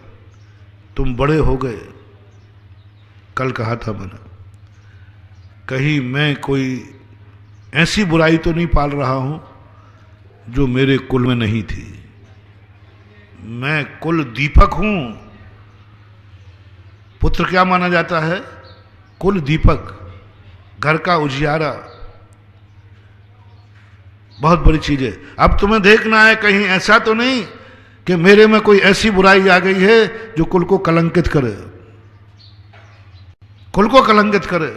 तुम बड़े हो गए। कल कहा था मैंने, कहीं मैं कोई ऐसी बुराई तो नहीं पाल रहा हूं जो मेरे कुल में नहीं थी। मैं कुल दीपक हूं। पुत्र क्या माना जाता है? कुल दीपक, घर का उजियारा, बहुत बड़ी चीज है। अब तुम्हें देखना है कहीं ऐसा तो नहीं कि मेरे में कोई ऐसी बुराई आ गई है जो कुल को कलंकित करे, कुल को कलंकित करे।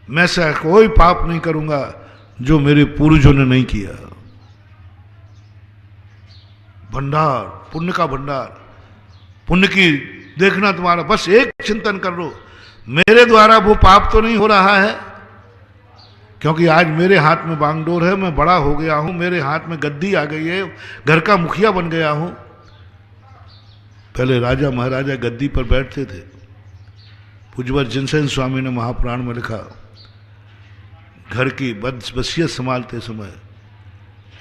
मैं से कोई पाप नहीं करूंगा जो मेरे पूर्वजों ने नहीं किया। भंडार, पुण्य का भंडार, पुण्य की देखना तुम्हारा, बस एक चिंतन कर लो, मेरे द्वारा वो पाप तो नहीं हो रहा है, क्योंकि आज मेरे हाथ में बांगडोर है, मैं बड़ा हो गया हूं, मेरे हाथ में गद्दी आ गई है, घर का मुखिया बन गया हूं। पहले राजा महाराजा गद्दी पर बैठते थे। पूज्यवर जिनसेन स्वामी ने महापुराण में लिखा, घर की वसीयत संभालते समय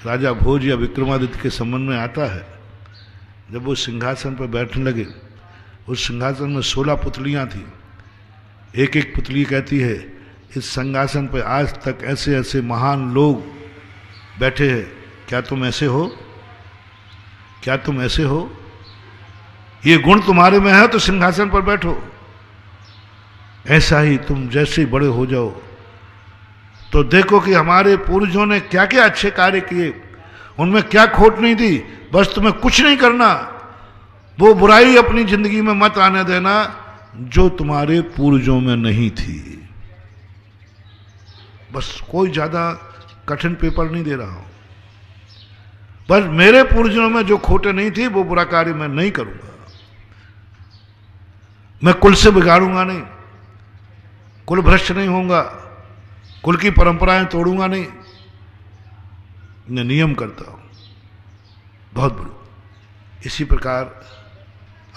राजा भोज या विक्रमादित्य के संबंध में आता है। जब वो सिंहासन पर बैठने लगे, उस सिंहासन में 16 पुतलियां थी। एक एक पुतली कहती है, इस सिंहासन पर आज तक ऐसे ऐसे महान लोग बैठे हैं, क्या तुम ऐसे हो? क्या तुम ऐसे हो? ये गुण तुम्हारे में है तो सिंहासन पर बैठो। ऐसा ही तुम जैसे ही बड़े हो जाओ तो देखो कि हमारे पूर्वजों ने क्या क्या अच्छे कार्य किए, उनमें क्या खोट नहीं थी। बस तुम्हें कुछ नहीं करना, वो बुराई अपनी जिंदगी में मत आने देना जो तुम्हारे पूर्वजों में नहीं थी। बस कोई ज्यादा कठिन पेपर नहीं दे रहा हूं, बस मेरे पूर्वजों में जो खोटे नहीं थी वो बुरा कार्य मैं नहीं करूंगा। मैं कुल से बिगाड़ूंगा नहीं, कुल भ्रष्ट नहीं होऊंगा, कुल की परंपराएं तोड़ूंगा नहीं, मैं नियम करता हूं। बहुत बड़ा। इसी प्रकार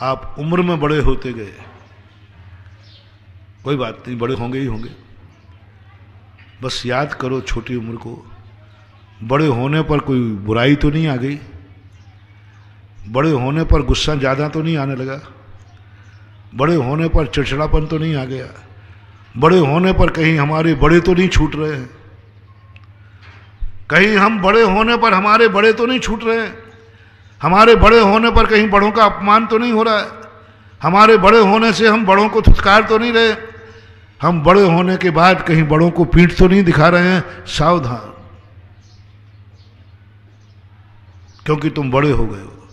आप उम्र में बड़े होते गए, कोई बात नहीं, बड़े होंगे ही होंगे। बस याद करो छोटी उम्र को, बड़े होने पर कोई बुराई तो नहीं आ गई, बड़े होने पर गुस्सा ज़्यादा तो नहीं आने लगा, बड़े होने पर चिड़चिड़ापन तो नहीं आ गया, बड़े होने पर कहीं हमारे बड़े तो नहीं छूट रहे हैं, कहीं हम बड़े होने पर हमारे बड़े तो नहीं छूट रहे हैं, हमारे बड़े होने पर कहीं बड़ों का अपमान तो नहीं हो रहा है, हमारे बड़े होने से हम बड़ों को धुतकार तो नहीं रहे, हम बड़े होने के बाद कहीं बड़ों को पीठ तो नहीं दिखा रहे हैं। सावधान, क्योंकि तुम बड़े हो गए हो।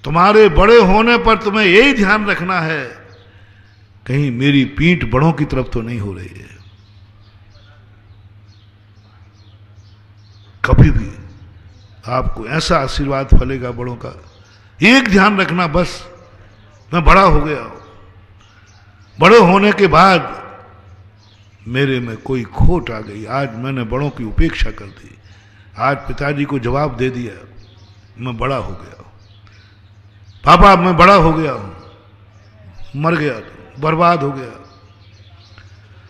तुम्हारे बड़े होने पर तुम्हें यही ध्यान रखना है, कहीं मेरी पीठ बड़ों की तरफ तो नहीं हो रही है। कभी भी आपको ऐसा आशीर्वाद फलेगा बड़ों का, एक ध्यान रखना, बस मैं बड़ा हो गया हूं, बड़े होने के बाद मेरे में कोई खोट आ गई, आज मैंने बड़ों की उपेक्षा कर दी, आज पिताजी को जवाब दे दिया, मैं बड़ा हो गया हूं, पापा मैं बड़ा हो गया हूं, मर गया, बर्बाद हो गया।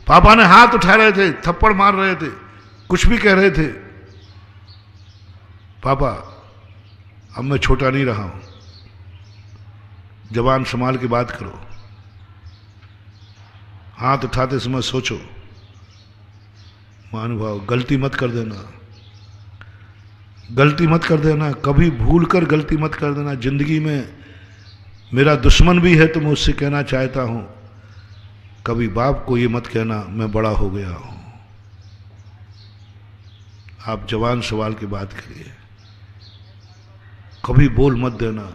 पापा ने हाथ उठा रहे थे, थप्पड़ मार रहे थे, कुछ भी कह रहे थे, पापा अब मैं छोटा नहीं रहा हूं, जबान संभाल के बात करो, हाथ उठाते समय सोचो, महानुभाव गलती मत कर देना, गलती मत कर देना, कभी भूल कर गलती मत कर देना। जिंदगी में मेरा दुश्मन भी है तो मैं उससे कहना चाहता हूं, कभी बाप को ये मत कहना मैं बड़ा हो गया हूं। आप जवान सवाल की बात करिए, कभी बोल मत देना।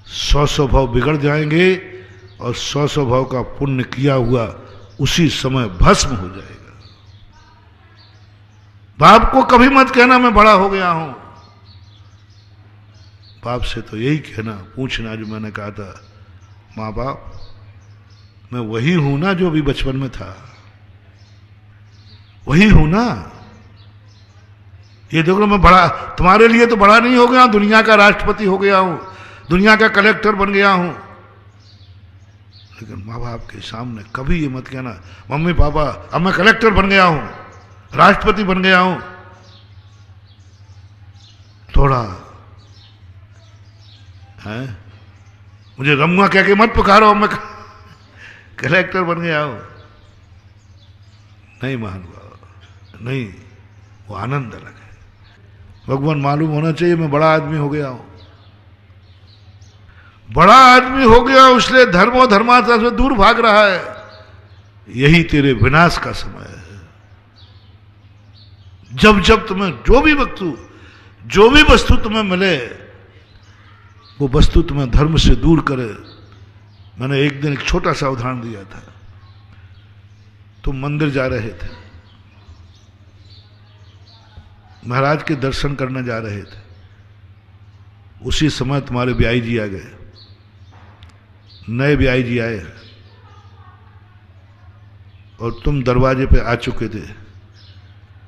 100 स्वभाव बिगड़ जाएंगे और 100 स्वभाव का पुण्य किया हुआ उसी समय भस्म हो जाएगा। बाप को कभी मत कहना मैं बड़ा हो गया हूं। बाप से तो यही कहना, पूछना जो मैंने कहा था, माँ बाप मैं वही हूं ना जो अभी बचपन में था, वही हूं ना। ये देखो मैं बड़ा, तुम्हारे लिए तो बड़ा नहीं हो गया, दुनिया का राष्ट्रपति हो गया हूं, दुनिया का कलेक्टर बन गया हूं। लेकिन माँ बाप के सामने कभी ये मत कहना मम्मी पापा अब मैं कलेक्टर बन गया हूं, राष्ट्रपति बन गया हूं। थोड़ा है मुझे रमुआ कह के मत पुकारो मैं कलेक्टर बन गया हूं। नहीं महानुभाव, नहीं, वो आनंद अलग है। भगवान मालूम होना चाहिए मैं बड़ा आदमी हो गया हूं, बड़ा आदमी हो गया इसलिए धर्म और धर्मार्थ से दूर भाग रहा है। यही तेरे विनाश का समय है। जब जब तुम्हें जो भी वस्तु तुम्हें मिले वो वस्तु तुम्हें धर्म से दूर करे। मैंने एक दिन एक छोटा सा उदाहरण दिया था। तुम मंदिर जा रहे थे, महाराज के दर्शन करने जा रहे थे, उसी समय तुम्हारे ब्याई जी आ गए, नए ब्याई जी आए और तुम दरवाजे पे आ चुके थे।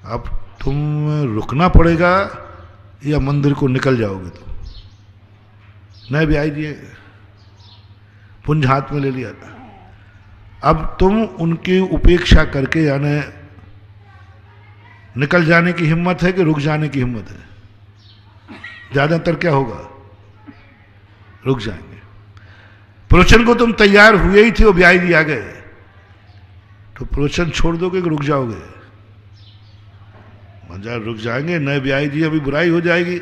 अब तुम रुकना पड़ेगा या मंदिर को निकल जाओगे? तुम नए ब्याई जी पुंज हाथ में ले लिया था। अब तुम उनकी उपेक्षा करके यानी निकल जाने की हिम्मत है कि रुक जाने की हिम्मत है? ज्यादातर क्या होगा? रुक जाएंगे। प्रवचन को तुम तैयार हुए ही थे, वो ब्याई जी आ गए, तो प्रवचन छोड़ दोगे कि रुक जाओगे? मजा रुक जाएंगे। नए ब्याई जी अभी बुराई हो जाएगी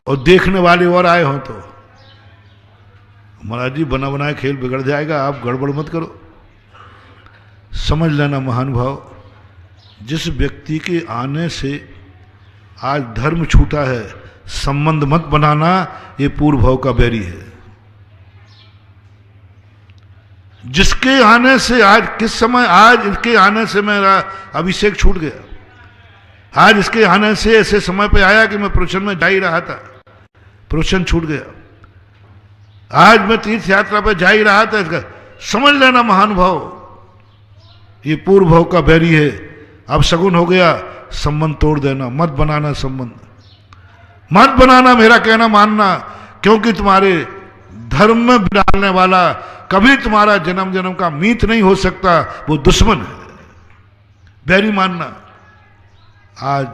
और देखने वाले और आए हो तो महाराज जी बना बनाए खेल बिगड़ जाएगा, आप गड़बड़ मत करो। समझ लेना महानुभाव, जिस व्यक्ति के आने से आज धर्म छूटा है, संबंध मत बनाना, ये पूर्व भाव का बैरी है। जिसके आने से आज किस समय, आज इसके आने से मेरा अभिषेक छूट गया, आज इसके आने से ऐसे समय पे आया कि मैं प्रवचन में जा ही रहा था, प्रवचन छूट गया। आज मैं तीर्थ यात्रा पे जा ही रहा था, इसका समझ लेना महानुभाव, ये पूर्व भाव का बैरी है। अब सगुन हो गया, संबंध तोड़ देना, मत बनाना संबंध, मत बनाना, मेरा कहना मानना, क्योंकि तुम्हारे धर्म में डालने वाला कभी तुम्हारा जन्म जन्म का मीत नहीं हो सकता, वो दुश्मन है, बैरी मानना। आज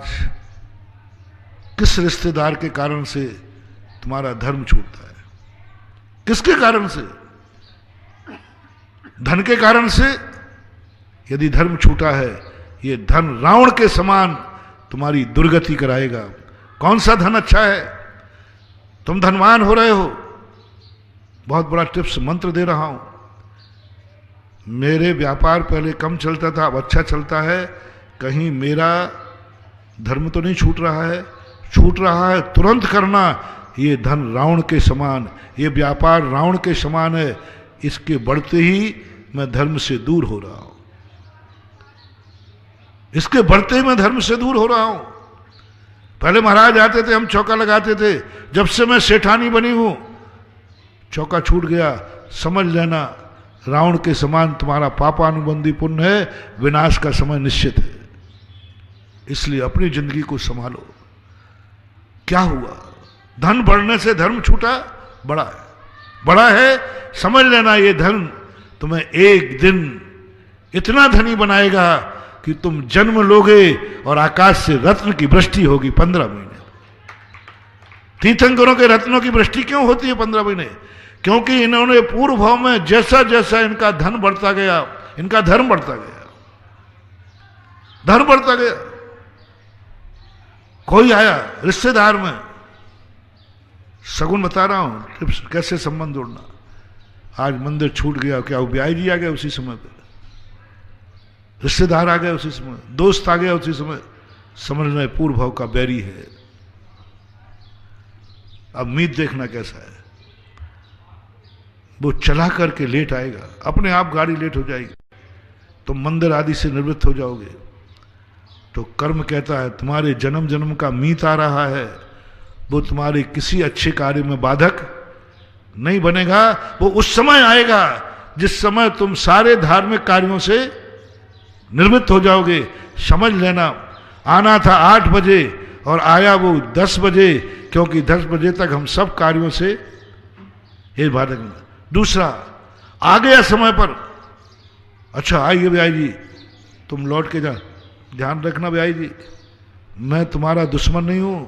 किस रिश्तेदार के कारण से तुम्हारा धर्म छूटता है? किसके कारण से? धन के कारण से? यदि धर्म छूटा है, ये धन रावण के समान तुम्हारी दुर्गति कराएगा। कौन सा धन अच्छा है? तुम धनवान हो रहे हो। बहुत बड़ा टिप्स मंत्र दे रहा हूं। मेरे व्यापार पहले कम चलता था, अब अच्छा चलता है। कहीं मेरा धर्म तो नहीं छूट रहा है? छूट रहा है, तुरंत करना। ये धन रावण के समान, ये व्यापार रावण के समान है, इसके बढ़ते ही मैं धर्म से दूर हो रहा हूं, इसके बढ़ते ही मैं धर्म से दूर हो रहा हूं। पहले महाराज आते थे, हम चौका लगाते थे, जब से मैं सेठानी बनी हूं चौका छूट गया। समझ लेना, रावण के समान तुम्हारा पापानुबंधी पुण्य है, विनाश का समय निश्चित है। इसलिए अपनी जिंदगी को संभालो। क्या हुआ? धन बढ़ने से धर्म छूटा? बड़ा है, बड़ा है। समझ लेना, ये धन तुम्हें एक दिन इतना धनी बनाएगा कि तुम जन्म लोगे और आकाश से रत्न की वृष्टि होगी 15 महीने। तीर्थंकरों के रत्नों की वृष्टि क्यों होती है 15 महीने? क्योंकि इन्होंने पूर्व भाव में जैसा जैसा इनका धन बढ़ता गया, इनका धर्म बढ़ता गया, धर्म बढ़ता गया। कोई आया रिश्तेदार में, सगुन बता रहा हूं टिप्स कैसे संबंध जोड़ना। आज मंदिर छूट गया, क्या वो ब्याह जी आ गया उसी समय पर, रिश्तेदार आ गया उसी समय, दोस्त आ गया उसी समय, समझ रहे पूर्व भाव का बैरी है। अब मीत देखना कैसा है, वो चला करके लेट आएगा, अपने आप गाड़ी लेट हो जाएगी, तो मंदिर आदि से निवृत्त हो जाओगे। तो कर्म कहता है तुम्हारे जन्म जन्म का मीत आ रहा है, वो तुम्हारे किसी अच्छे कार्य में बाधक नहीं बनेगा। वो उस समय आएगा जिस समय तुम सारे धार्मिक कार्यों से निवृत्त हो जाओगे। समझ लेना, आना था 8 बजे और आया वो 10 बजे, क्योंकि 10 बजे तक हम सब कार्यों से ये बाधक नहीं। दूसरा, आ गया समय पर, अच्छा आइए ब्याई जी, तुम लौट के जा, ध्यान रखना ब्याई जी, मैं तुम्हारा दुश्मन नहीं हूं,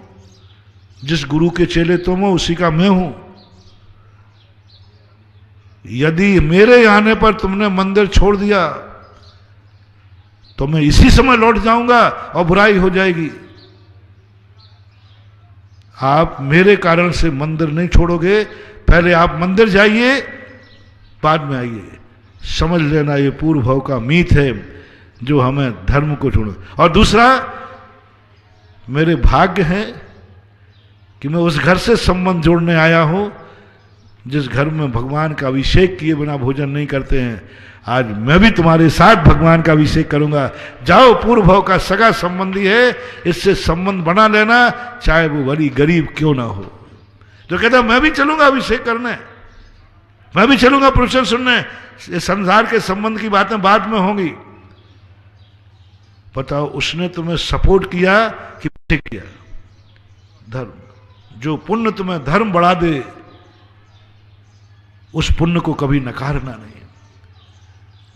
जिस गुरु के चेले तुम हो उसी का मैं हूं। यदि मेरे आने पर तुमने मंदिर छोड़ दिया तो मैं इसी समय लौट जाऊंगा और बुराई हो जाएगी। आप मेरे कारण से मंदिर नहीं छोड़ोगे, पहले आप मंदिर जाइए, बाद में आइए। समझ लेना ये पूर्व भाव का मीत है जो हमें धर्म को छोड़ो। और दूसरा, मेरे भाग्य है कि मैं उस घर से संबंध जोड़ने आया हूं जिस घर में भगवान का अभिषेक किए बिना भोजन नहीं करते हैं। आज मैं भी तुम्हारे साथ भगवान का अभिषेक करूंगा। जाओ, पूर्व भाव का सगा संबंधी है, इससे संबंध बना लेना, चाहे वो बड़ी गरीब क्यों ना हो। तो कहता मैं भी चलूंगा अभिषेक करने, मैं भी चलूंगा प्रवचन सुनने, ये संसार के संबंध की बातें बाद में होंगी। बताओ, उसने तुम्हें सपोर्ट किया कि किया? धर्म, जो पुण्य तुम्हें धर्म बढ़ा दे उस पुण्य को कभी नकारना नहीं।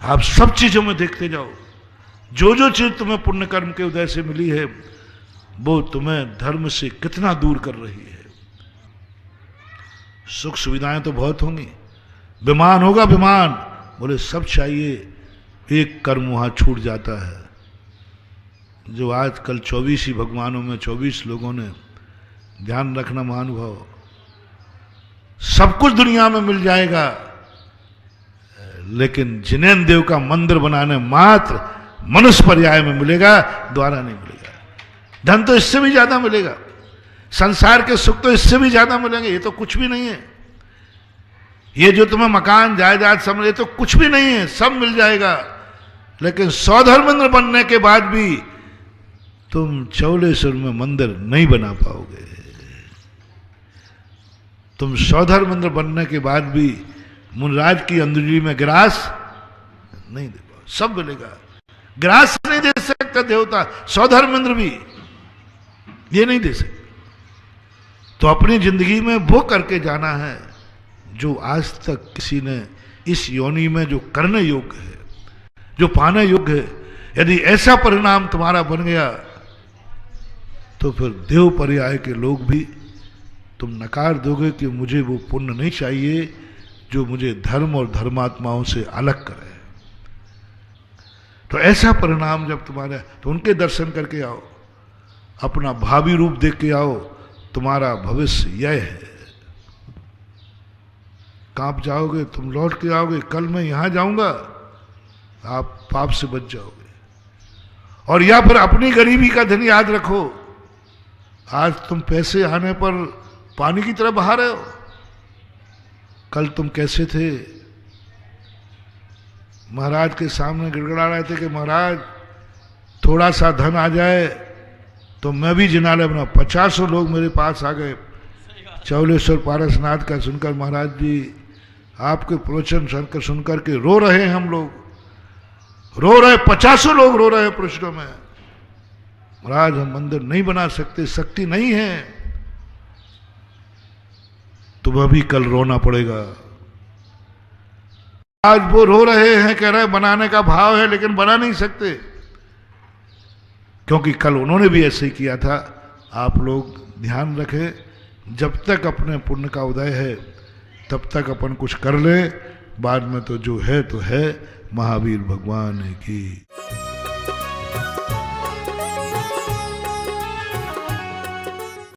आप सब चीजों में देखते जाओ, जो जो चीज तुम्हें पुण्य कर्म के उदय से मिली है वो तुम्हें धर्म से कितना दूर कर रही है। सुख सुविधाएं तो बहुत होंगी, विमान होगा, विमान बोले सब चाहिए, एक कर्म वहां छूट जाता है। जो आजकल 24 ही भगवानों में 24 लोगों ने, ध्यान रखना महानुभाव, सब कुछ दुनिया में मिल जाएगा, लेकिन जिनेन्द्र देव का मंदिर बनाने मात्र मनुष्य पर्याय में मिलेगा, द्वारा नहीं मिलेगा। धन तो इससे भी ज्यादा मिलेगा, संसार के सुख तो इससे भी ज्यादा मिलेंगे, ये तो कुछ भी नहीं है। ये जो तुम्हें मकान जायदाद समझ, ये तो कुछ भी नहीं है, सब मिल जाएगा। लेकिन सौधर्मेंद्र बनने के बाद भी तुम चौलेश्वर में मंदिर नहीं बना पाओगे। तुम सौधर्मेंद्र बनने के बाद भी मुनराज की अंदुली में ग्रास नहीं दे पाओ। सब मिलेगा, ग्रास नहीं दे सकता देवता, सौधर्मेंद्र भी ये नहीं दे सकता। तो अपनी जिंदगी में वो करके जाना है जो आज तक किसी ने इस योनि में जो करने योग्य है, जो पाने योग्य है। यदि ऐसा परिणाम तुम्हारा बन गया तो फिर देव पर्याय के लोग भी तुम नकार दोगे कि मुझे वो पुण्य नहीं चाहिए जो मुझे धर्म और धर्मात्माओं से अलग करे। तो ऐसा परिणाम जब तुम्हारा, तो उनके दर्शन करके आओ, अपना भावी रूप देख के आओ, तुम्हारा भविष्य यह है। कांप जाओगे, तुम लौट के आओगे, कल मैं यहां जाऊंगा, आप पाप से बच जाओगे। और या फिर अपनी गरीबी का धन याद रखो, आज तुम पैसे आने पर पानी की तरह बहा रहे हो, कल तुम कैसे थे? महाराज के सामने गिड़गड़ा रहे थे कि महाराज थोड़ा सा धन आ जाए तो मैं भी जिनालय बना। 50 लोग मेरे पास आ गए चौलेश्वर पारसनाथ का सुनकर, महाराज जी आपके प्रवचन सुनकर के रो रहे हैं, हम लोग रो रहे, 50 लोग रो रहे हैं प्रश्नों में, महाराज हम मंदिर नहीं बना सकते, शक्ति नहीं है। तुम्हें भी कल रोना पड़ेगा। आज वो रो रहे हैं, कह रहे हैं बनाने का भाव है लेकिन बना नहीं सकते, क्योंकि कल उन्होंने भी ऐसे ही किया था। आप लोग ध्यान रखें, जब तक अपने पुण्य का उदय है तब तक अपन कुछ कर ले, बाद में तो जो है तो है। महावीर भगवान की